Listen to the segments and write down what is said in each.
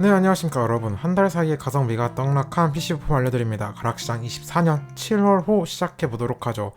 네, 안녕하십니까 여러분. 한 달 사이에 가성비가 떡락한 PC 부품 알려드립니다. 가락시장 24년 7월 호 시작해보도록 하죠.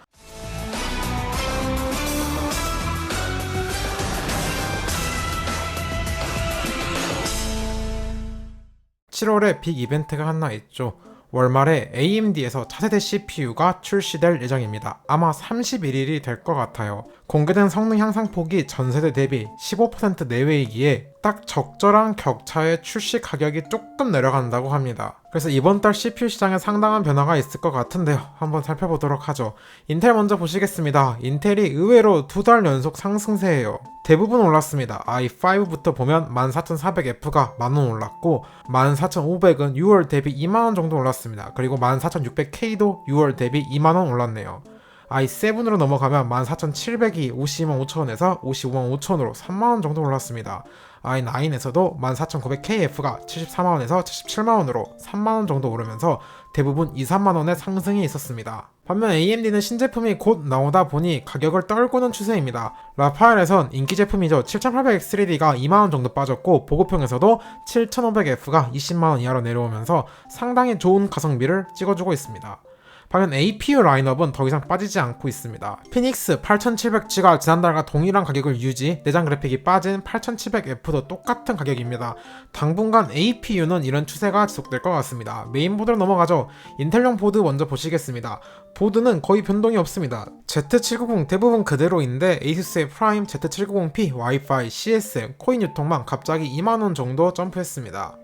7월에 빅 이벤트가 하나 있죠. 월말에 AMD에서 차세대 CPU가 출시될 예정입니다. 아마 31일이 될 것 같아요. 공개된 성능 향상폭이 전세대 대비 15% 내외이기에 딱 적절한 격차의 출시 가격이 조금 내려간다고 합니다. 그래서 이번 달 CPU 시장에 상당한 변화가 있을 것 같은데요. 한번 살펴보도록 하죠. 인텔 먼저 보시겠습니다. 인텔이 의외로 2달 연속 상승세예요. 대부분 올랐습니다. i5부터 보면 14400F가 만원 올랐고 14500은 6월 대비 2만원 정도 올랐습니다. 그리고 14600K도 6월 대비 2만원 올랐네요. i7으로 넘어가면 14700이 52만 5천원에서 55만 5천원으로 3만원 정도 올랐습니다. i9에서도 14900KF가 74만원에서 77만원으로 3만원 정도 오르면서 대부분 2, 3만원의 상승이 있었습니다. 반면 AMD는 신제품이 곧 나오다 보니 가격을 떨구는 추세입니다. 라파엘에선 인기 제품이죠. 7800X3D가 2만원 정도 빠졌고 보급형에서도 7500F가 20만원 이하로 내려오면서 상당히 좋은 가성비를 찍어주고 있습니다. 반면 APU 라인업은 더 이상 빠지지 않고 있습니다. 피닉스 8700G가 지난달과 동일한 가격을 유지, 내장 그래픽이 빠진 8700F도 똑같은 가격입니다. 당분간 APU는 이런 추세가 지속될 것 같습니다. 메인보드로 넘어가죠. 인텔용 보드 먼저 보시겠습니다. 보드는 거의 변동이 없습니다. Z790 대부분 그대로인데 ASUS의 프라임 Z790P, 와이파이, CSM, 코인 유통만 갑자기 2만원 정도 점프했습니다.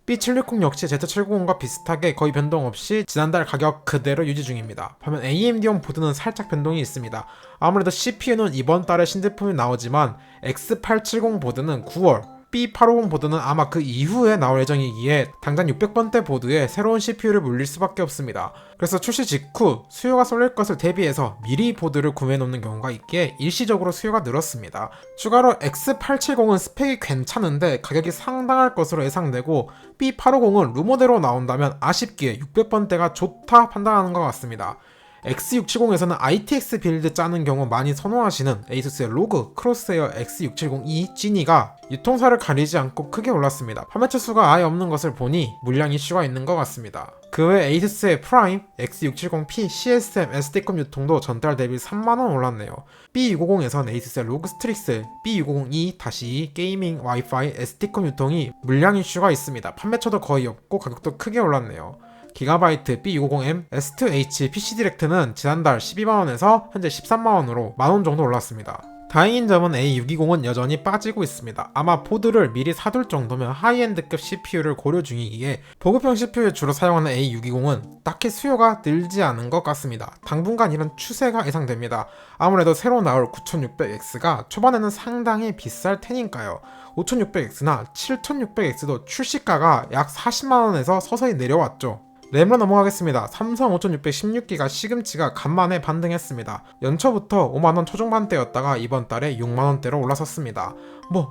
B760 역시 Z790과 비슷하게 거의 변동 없이 지난달 가격 그대로 유지 중입니다. 반면 AMD용 보드는 살짝 변동이 있습니다. 아무래도 CPU는 이번 달에 신제품이 나오지만 X870 보드는 9월, B850 보드는 아마 그 이후에 나올 예정이기에 당장 600번대 보드에 새로운 CPU를 물릴 수밖에 없습니다. 그래서 출시 직후 수요가 쏠릴 것을 대비해서 미리 보드를 구매해 놓는 경우가 있기에 일시적으로 수요가 늘었습니다. 추가로 X870은 스펙이 괜찮은데 가격이 상당할 것으로 예상되고 B850은 루머대로 나온다면 아쉽기에 600번대가 좋다 판단하는 것 같습니다. X670에서는 ITX 빌드 짜는 경우 많이 선호하시는 ASUS의 로그 크로스에어 X670E Genie가 유통사를 가리지 않고 크게 올랐습니다. 판매처 수가 아예 없는 것을 보니 물량 이슈가 있는 것 같습니다. 그 외 ASUS의 프라임, X670P, CSM, SD컴 유통도 전달 대비 3만원 올랐네요. B650에선 ASUS의 로그 스트릭스, B650E-2 게이밍, 와이파이, SD컴 유통이 물량 이슈가 있습니다. 판매처도 거의 없고 가격도 크게 올랐네요. 기가바이트 B650M S2H PC 디렉트는 지난달 12만원에서 현재 13만원으로 만원 정도 올랐습니다. 다행인 점은 A620은 여전히 빠지고 있습니다. 아마 보드를 미리 사둘 정도면 하이엔드급 CPU를 고려 중이기에 보급형 CPU에 주로 사용하는 A620은 딱히 수요가 늘지 않은 것 같습니다. 당분간 이런 추세가 예상됩니다. 아무래도 새로 나올 9600X가 초반에는 상당히 비쌀 테니까요. 5600X나 7600X도 출시가가 약 40만원에서 서서히 내려왔죠. 램으로 넘어가겠습니다. 삼성 5616기가 시금치가 간만에 반등했습니다. 연초부터 5만원 초중반대였다가 이번 달에 6만원대로 올라섰습니다.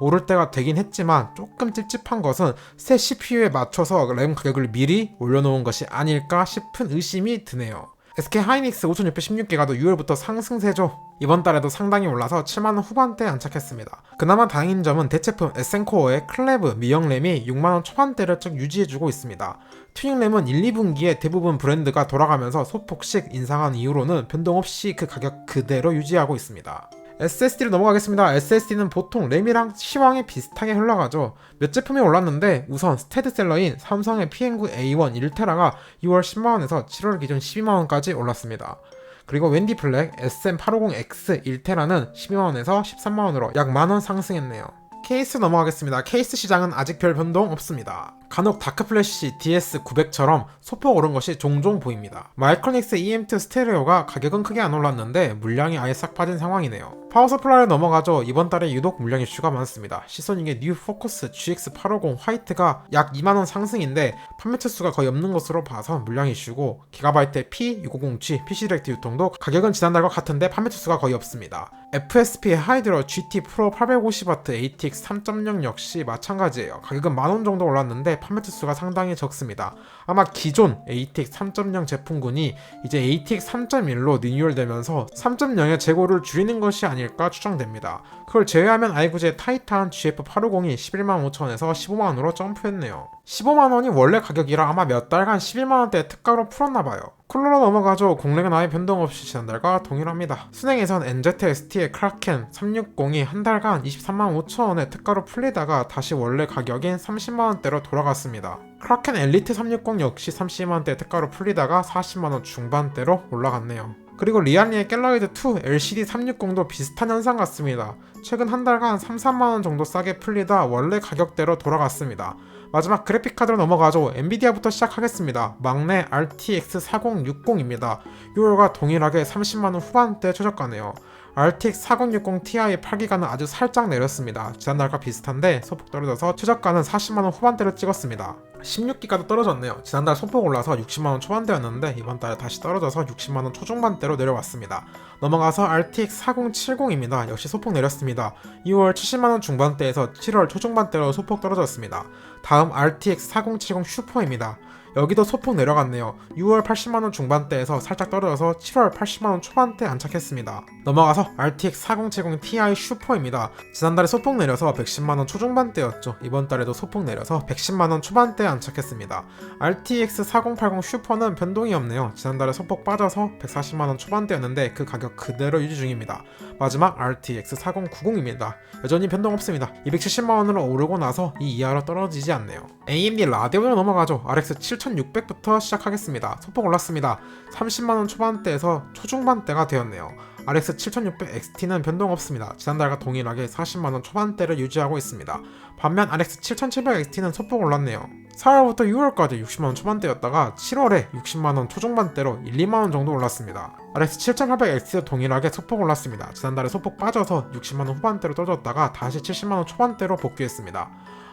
오를 때가 되긴 했지만 조금 찝찝한 것은 새 CPU에 맞춰서 램 가격을 미리 올려놓은 것이 아닐까 싶은 의심이 드네요. SK하이닉스 5616기가도 6월부터 상승세죠. 이번 달에도 상당히 올라서 7만원 후반대에 안착했습니다. 그나마 다행인 점은 대체품 에센코어의 클레브 미형램이 6만원 초반대를 쭉 유지해주고 있습니다. 튜닝램은 1, 2분기에 대부분 브랜드가 돌아가면서 소폭씩 인상한 이후로는 변동 없이 그 가격 그대로 유지하고 있습니다. SSD로 넘어가겠습니다. SSD는 보통 램이랑 시황이 비슷하게 흘러가죠. 몇 제품이 올랐는데 우선 스테디셀러인 삼성의 PM9A1 1TB가 6월 10만원에서 7월 기준 12만원까지 올랐습니다. 그리고 웬디 플렉 SM850X 1TB는 12만원에서 13만원으로 약 만원 상승했네요. 케이스 넘어가겠습니다. 케이스 시장은 아직 별 변동 없습니다. 간혹 다크플래시 DS900처럼 소폭 오른 것이 종종 보입니다. 마이크로닉스 EM2 스테레오가 가격은 크게 안 올랐는데 물량이 아예 싹 빠진 상황이네요. 파워 서플라이로 넘어가죠. 이번 달에 유독 물량 이슈가 많습니다. 시소닉의 뉴 포커스 GX850 화이트가 약 2만원 상승인데 판매처 수가 거의 없는 것으로 봐서 물량 이슈고, 기가바이트의 P650G PC 디렉트 유통도 가격은 지난달과 같은데 판매처 수가 거의 없습니다. FSP의 하이드러 GT 프로 850W ATX 3.0 역시 마찬가지예요. 가격은 만원 정도 올랐는데 판매 주수가 상당히 적습니다. 아마 기존 ATX 3.0 제품군이 이제 ATX 3.1로 리뉴얼되면서 3.0의 재고를 줄이는 것이 아닐까 추정됩니다. 그걸 제외하면 아이구즈의 타이탄 GF850이 115,000원에서 15만원으로 점프했네요. 15만원이 원래 가격이라 아마 몇 달간 11만원대 특가로 풀었나봐요. 쿨러로 넘어가죠. 공랭은 아예 변동 없이 지난달과 동일합니다. 순행에선 NZST의 크라켄 360이 한 달간 235,000원에 특가로 풀리다가 다시 원래 가격인 30만원대로 돌아갔습니다. 크라켄 엘리트 360 역시 30만원대 특가로 풀리다가 40만원 중반대로 올라갔네요. 그리고 리알리의 갤러리드2 LCD 360도 비슷한 현상 같습니다. 최근 한 달간 3-4만원 정도 싸게 풀리다 원래 가격대로 돌아갔습니다. 마지막 그래픽카드로 넘어가죠. 엔비디아부터 시작하겠습니다. 막내 RTX 4060입니다. 6월과 동일하게 30만원 후반대 최저가네요. RTX 4060 Ti 8기가는 아주 살짝 내렸습니다. 지난달과 비슷한데 소폭 떨어져서 최저가는 40만원 후반대를 찍었습니다. 16기가도 떨어졌네요. 지난달 소폭 올라서 60만원 초반대였는데 이번달에 다시 떨어져서 60만원 초중반대로 내려왔습니다. 넘어가서 RTX 4070입니다. 역시 소폭 내렸습니다. 2월 70만원 중반대에서 7월 초중반대로 소폭 떨어졌습니다. 다음 RTX 4070 슈퍼입니다. 여기도 소폭 내려갔네요. 6월 80만원 중반대에서 살짝 떨어져서 7월 80만원 초반대에 안착했습니다. 넘어가서 RTX 4070 Ti 슈퍼입니다. 지난달에 소폭 내려서 110만원 초중반대였죠. 이번달에도 소폭 내려서 110만원 초반대에 안착했습니다. RTX 4080 슈퍼는 변동이 없네요. 지난달에 소폭 빠져서 140만원 초반대였는데 그 가격 그대로 유지 중입니다. 마지막 RTX 4090입니다. 여전히 변동 없습니다. 270만원으로 오르고 나서 이 이하로 떨어지지 않네요. AMD 라데온으로 넘어가죠. RX 7600부터 시작하겠습니다. 소폭 올랐습니다. 30만원 초반대에서 초중반대가 되었네요. RX 7600 XT는 변동 없습니다. 지난달과 동일하게 40만원 초반대를 유지하고 있습니다. 반면 RX 7700 XT는 소폭 올랐네요. 4월부터 6월까지 60만원 초반대였다가 7월에 60만원 초중반대로 1-2만원 정도 올랐습니다. RX 7800 XT도 동일하게 소폭 올랐습니다. 지난달에 소폭 빠져서 60만원 후반대로 떨어졌다가 다시 70만원 초반대로 복귀했습니다.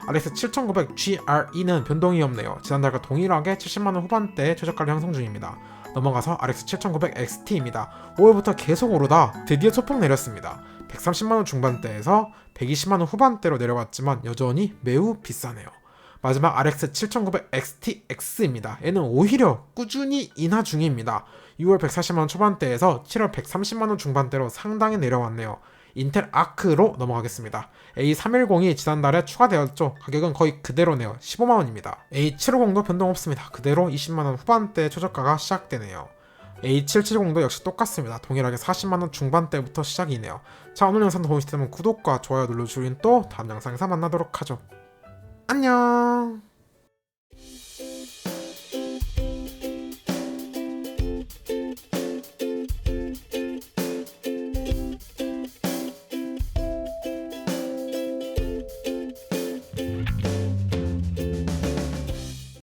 RX 7900 GRE는 변동이 없네요. 지난달과 동일하게 70만원 후반대에 최저가를 형성 중입니다. 넘어가서 RX 7900 XT입니다. 5월부터 계속 오르다 드디어 소폭 내렸습니다. 130만원 중반대에서 120만원 후반대로 내려갔지만 여전히 매우 비싸네요. 마지막 RX 7900 XTX입니다. 얘는 오히려 꾸준히 인하 중입니다. 6월 140만원 초반대에서 7월 130만원 중반대로 상당히 내려왔네요. 인텔 아크로 넘어가겠습니다. A310이 지난달에 추가되었죠. 가격은 거의 그대로네요. 15만원입니다. A750도 변동 없습니다. 그대로 20만원 후반대 최저가가 시작되네요. A770도 역시 똑같습니다. 동일하게 40만원 중반대부터 시작이네요. 자, 오늘 영상도 도움이 되셨다면 구독과 좋아요 눌러주시면 또 다음 영상에서 만나도록 하죠. 안녕.